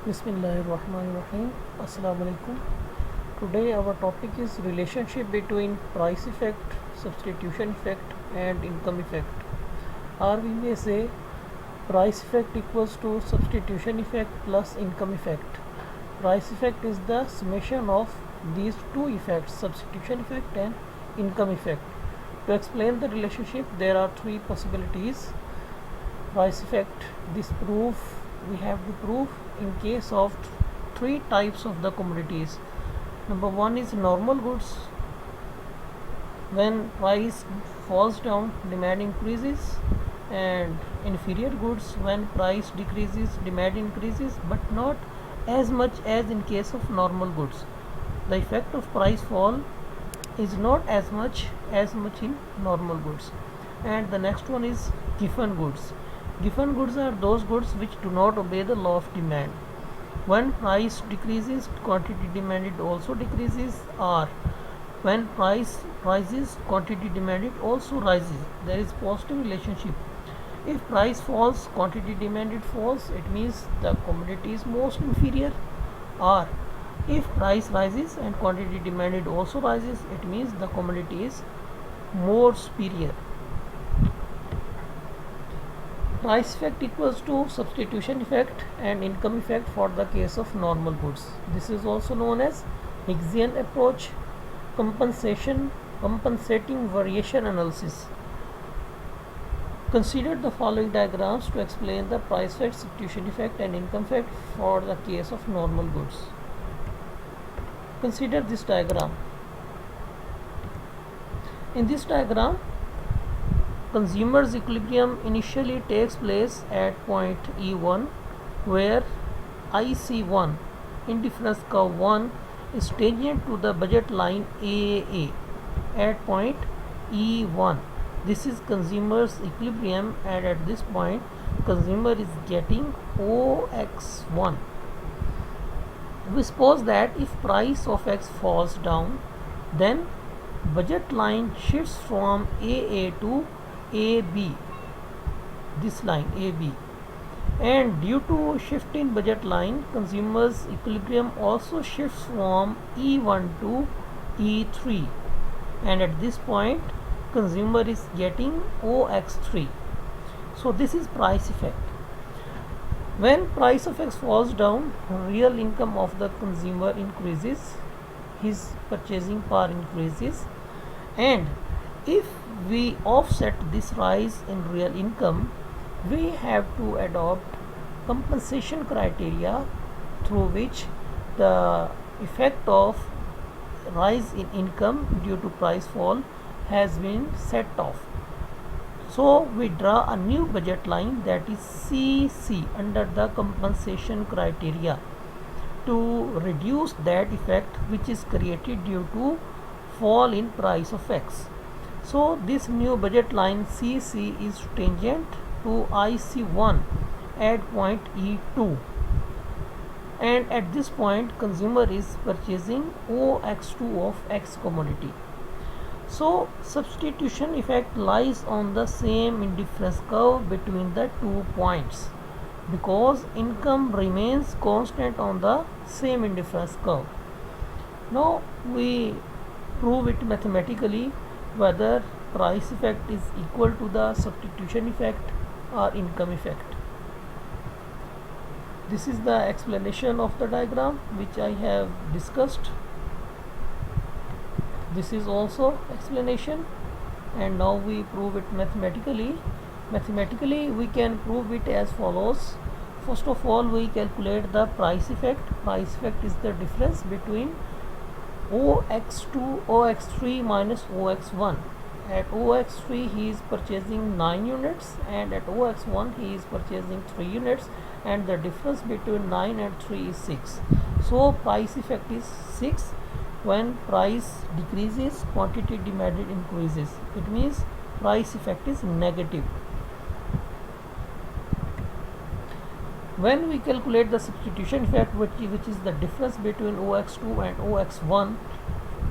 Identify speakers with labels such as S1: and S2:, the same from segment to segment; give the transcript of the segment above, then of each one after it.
S1: Bismillahirrahmanirrahim. Assalamu alaikum. Today our topic is relationship between price effect, substitution effect and income effect. Or we may say price effect equals to substitution effect plus income effect. Price effect is the summation of these two effects, substitution effect and income effect. To explain the relationship, there are three possibilities. Price effect, this proof we have to prove in case of three types of the commodities. Number one is normal goods. When price falls down, demand increases, and inferior goods, when price decreases, demand increases, but not as much as in case of normal goods. The effect of price fall is not as much in normal goods. And the next one is given goods. Given goods are those goods which do not obey the law of demand. When price decreases, quantity demanded also decreases, or when price rises, quantity demanded also rises. There is positive relationship. If price falls, quantity demanded falls, it means the commodity is most inferior. Or if price rises and quantity demanded also rises, it means the commodity is more superior. Price effect equals to substitution effect and income effect for the case of normal goods. This is also known as Higgsian approach, compensating variation analysis. Consider the following diagrams to explain the price effect, substitution effect and income effect for the case of normal goods. Consider this diagram. In this diagram, consumer's equilibrium initially takes place at point E1, where IC1 indifference curve 1 is tangent to the budget line AAA at point E1. This is consumer's equilibrium, and at this point consumer is getting OX1. We suppose that if price of X falls down, then budget line shifts from AA to AB, this line AB, and due to shift in budget line, consumer's equilibrium also shifts from E1 to E3, and at this point consumer is getting OX3. So this is price effect. When price of X falls down, real income of the consumer increases, his purchasing power increases, and if we offset this rise in real income, we have to adopt compensation criteria through which the effect of rise in income due to price fall has been set off. So we draw a new budget line, that is CC, under the compensation criteria to reduce that effect which is created due to fall in price of X. So this new budget line CC is tangent to IC1 at point E2, and at this point consumer is purchasing OX2 of X commodity. So substitution effect lies on the same indifference curve between the 2 points, because income remains constant on the same indifference curve. Now we prove it mathematically whether price effect is equal to the substitution effect or income effect. This is the explanation of the diagram which I have discussed. This is also explanation, and now we prove it mathematically. Mathematically we can prove it as follows. First of all, we calculate the price effect. Price effect is the difference between OX2, OX3 minus OX1. At OX3 he is purchasing 9 units, and at OX1 he is purchasing 3 units, and the difference between 9 and 3 is 6. So price effect is 6. When price decreases, quantity demanded increases. It means price effect is negative. When we calculate the substitution effect, which is the difference between OX2 and OX1,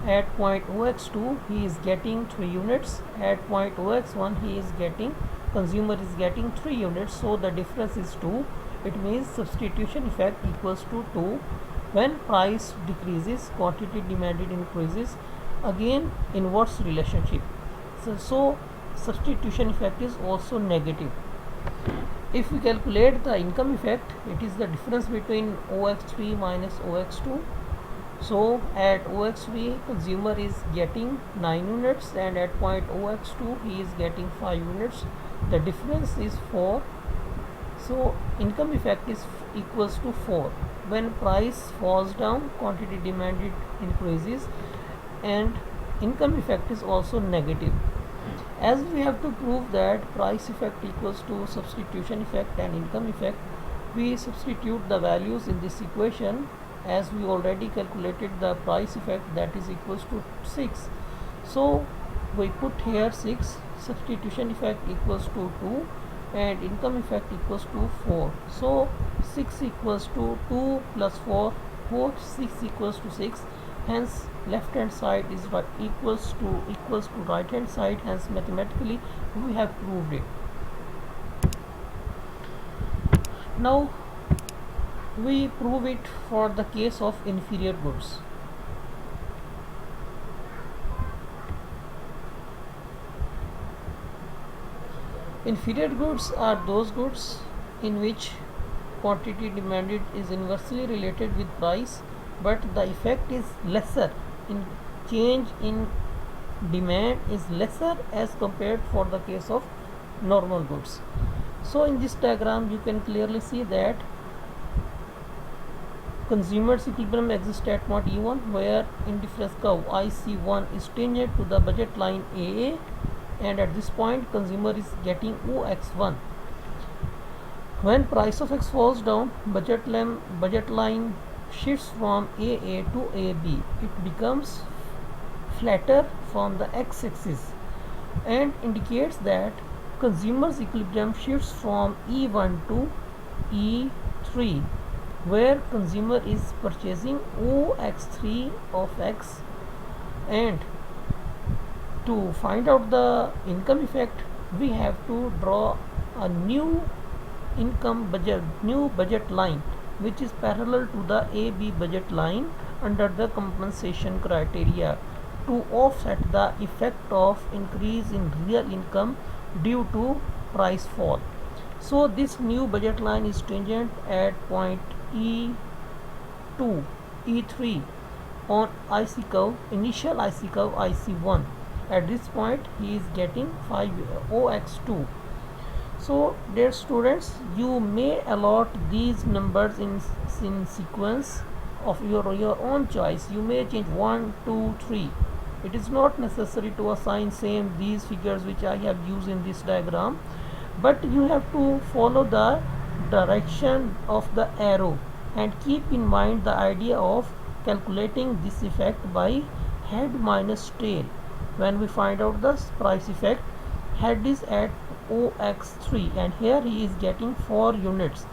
S1: at point OX2 he is getting 3 units, at point OX1 he is getting, consumer is getting 3 units, so the difference is 2, it means substitution effect equals to 2. When price decreases, quantity demanded increases. Again, inverse relationship. So substitution effect is also negative. If we calculate the income effect, it is the difference between OX3 minus OX2. So at OX3 consumer is getting 9 units and at point OX2 he is getting 5 units. The difference is 4. So income effect is equals to 4. When price falls down, quantity demanded increases, and income effect is also negative. As we have to prove that price effect equals to substitution effect and income effect, we substitute the values in this equation. As we already calculated the price effect, that is equals to 6. So we put here 6, substitution effect equals to 2 and income effect equals to 4. So 6 equals to 2 plus 4, 6 equals to 6. Hence left hand side is equals to right hand side. Hence mathematically we have proved it. Now we prove it for the case of inferior goods. Inferior goods are those goods in which quantity demanded is inversely related with price, but the effect is lesser in change in demand is lesser as compared for the case of normal goods. So in this diagram you can clearly see that consumer's equilibrium exists at point E1 where indifference curve IC1 is tangent to the budget line AA, and at this point consumer is getting OX1. When price of X falls down, budget line shifts from AA to AB. It becomes flatter from the x-axis and indicates that consumer's equilibrium shifts from E1 to E3, where consumer is purchasing OX3 of X. And to find out the income effect, we have to draw a new budget line which is parallel to the AB budget line under the compensation criteria to offset the effect of increase in real income due to price fall. So this new budget line is tangent at point E2, E3 on IC curve, initial IC curve IC1. At this point he is getting 5 OX2. So dear students, you may allot these numbers in sequence of your own choice. You may change 1, 2, 3. It is not necessary to assign same these figures which I have used in this diagram, but you have to follow the direction of the arrow and keep in mind the idea of calculating this effect by head minus tail. When we find out the price effect, head is at OX3 and here he is getting 4 units,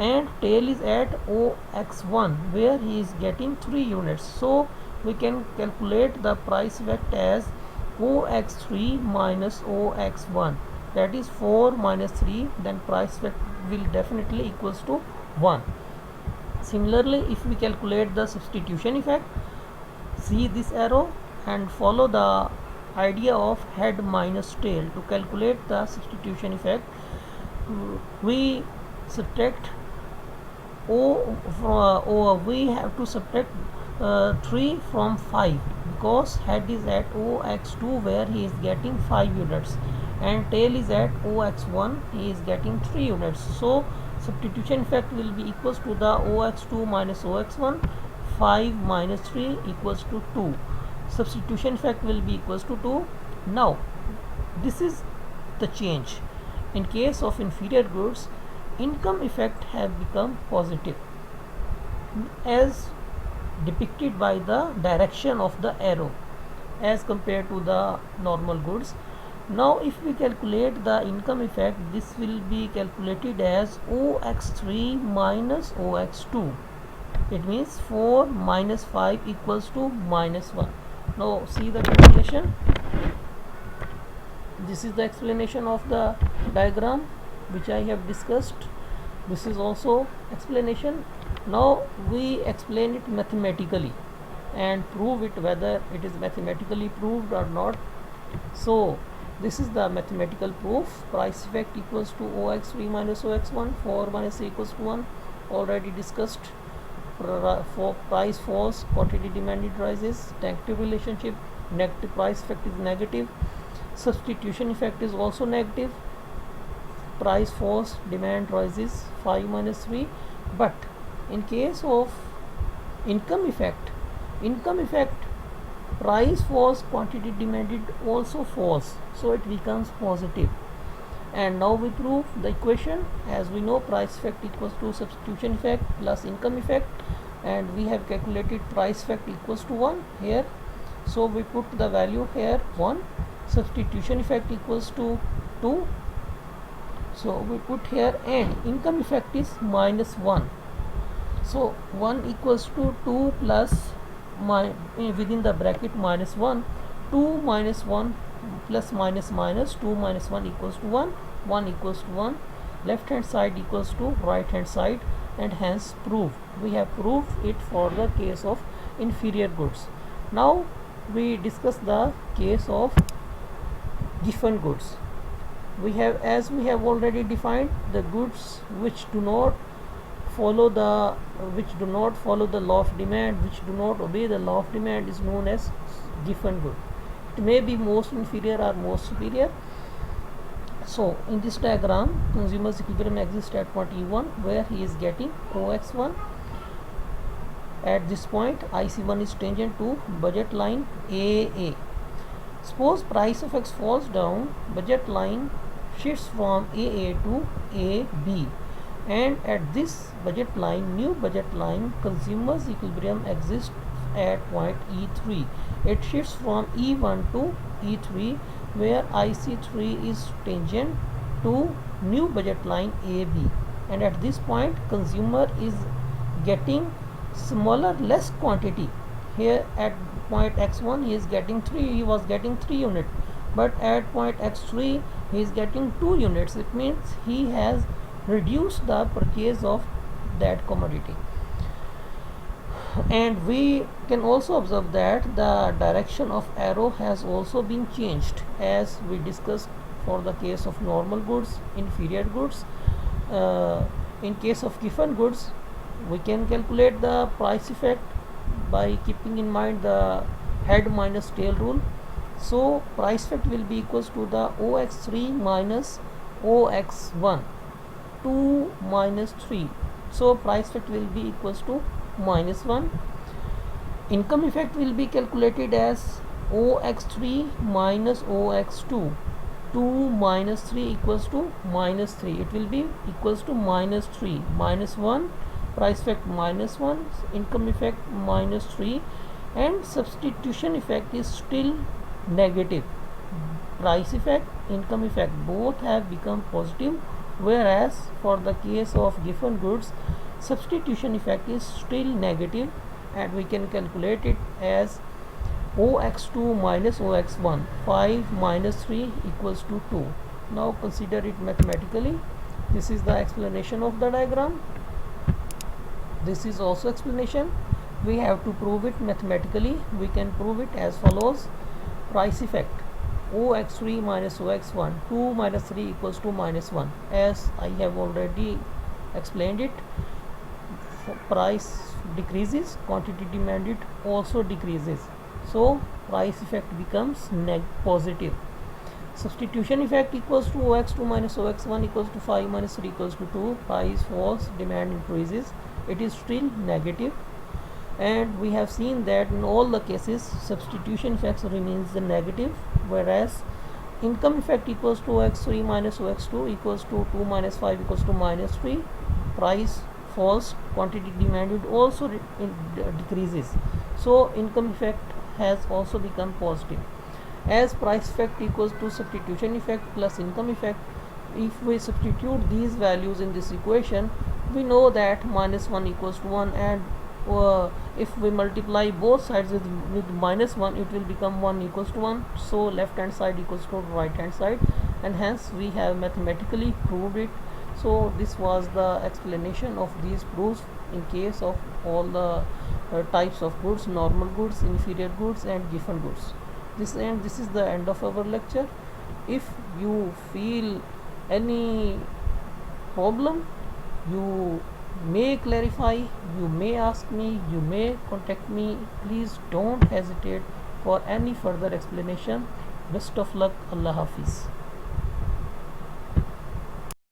S1: and tail is at OX1 where he is getting 3 units. So we can calculate the price effect as OX3 minus OX1, that is 4 minus 3, then price effect will definitely equals to 1. Similarly, if we calculate the substitution effect, see this arrow and follow the idea of head minus tail. To calculate the substitution effect, we subtract we have to subtract 3 from 5 because head is at OX2 where he is getting 5 units and tail is at OX1, he is getting 3 units. So substitution effect will be equals to the OX2 minus OX1, 5 minus 3 equals to 2. Substitution effect will be equals to 2. Now this is the change. In case of inferior goods, income effect have become positive as depicted by the direction of the arrow as compared to the normal goods. Now if we calculate the income effect, this will be calculated as OX3 minus OX2. It means 4 minus 5 equals to minus 1. Now see the calculation. This is the explanation of the diagram which I have discussed. This is also explanation. Now we explain it mathematically and prove it whether it is mathematically proved or not. So this is the mathematical proof. Price effect equals to OX3 minus OX1, 4 minus 3 equals to 1, already discussed. For price falls, quantity demanded rises, negative relationship, negative price effect is negative, substitution effect is also negative, price falls, demand rises, 5 minus 3. But in case of income effect, price falls, quantity demanded also falls, so it becomes positive. And now we prove the equation. As we know, price effect equals to substitution effect plus income effect, and we have calculated price effect equals to 1 here, so we put the value here 1. Substitution effect equals to 2, so we put here, and income effect is minus 1, so 1 equals to 2 plus within the bracket minus 1, 2 minus 1 plus minus minus, 2 minus 1 equals to 1, 1 equals to 1, left hand side equals to right hand side, and hence proved. We have proved it for the case of inferior goods. Now we discuss the case of given goods. We have, as we have already defined, the goods which do not follow the law of demand, which do not obey the law of demand, is known as given good. It may be most inferior or most superior. So in this diagram, consumer's equilibrium exists at point E1, where he is getting OX1. At this point, IC1 is tangent to budget line AA. Suppose price of X falls down, budget line shifts from AA to AB, and at this budget line, new budget line, consumer's equilibrium exists at point E3. It shifts from E1 to E3, where IC3 is tangent to new budget line AB, and at this point consumer is getting smaller, less quantity. Here at point X1 he was getting 3 units, but at point X3 he is getting 2 units. It means he has reduced the purchase of that commodity. And we can also observe that the direction of arrow has also been changed, as we discussed for the case of normal goods, inferior goods. In case of given goods, we can calculate the price effect by keeping in mind the head minus tail rule. So price effect will be equals to the OX3 minus OX1, 2 minus 3, so price effect will be equals to minus 1. Income effect will be calculated as OX3 minus OX2, 2 minus 3 equals to minus 3, it will be equals to minus 3, minus 1, price effect minus 1, income effect minus 3, and substitution effect is still negative. Price effect, income effect both have become positive, whereas for the case of given goods, substitution effect is still negative, and we can calculate it as OX2 minus OX1, 5 minus 3 equals to 2. Now consider it mathematically. This is the explanation of the diagram. This is also explanation. We have to prove it mathematically. We can prove it as follows. Price effect, OX3 minus OX1, 2 minus 3 equals to minus 1. As I have already explained it, price decreases, quantity demanded also decreases, so price effect becomes positive. Substitution effect equals to OX2 minus OX1 equals to 5 minus 3 equals to 2. Price falls, demand increases, it is still negative. And we have seen that in all the cases substitution effects remains the negative, whereas income effect equals to OX3 minus OX2 equals to 2 minus 5 equals to minus 3. Price falls, quantity demanded also decreases, so income effect has also become positive. As price effect equals to substitution effect plus income effect, if we substitute these values in this equation, we know that minus 1 equals to 1, and if we multiply both sides with minus 1, it will become 1 equals to 1, so left hand side equals to right hand side, and hence we have mathematically proved it So this was the explanation of these proofs in case of all the types of goods: normal goods, inferior goods, and given goods. This is the end of our lecture. If you feel any problem, you may clarify, you may ask me, you may contact me. Please don't hesitate for any further explanation. Best of luck. Allah Hafiz.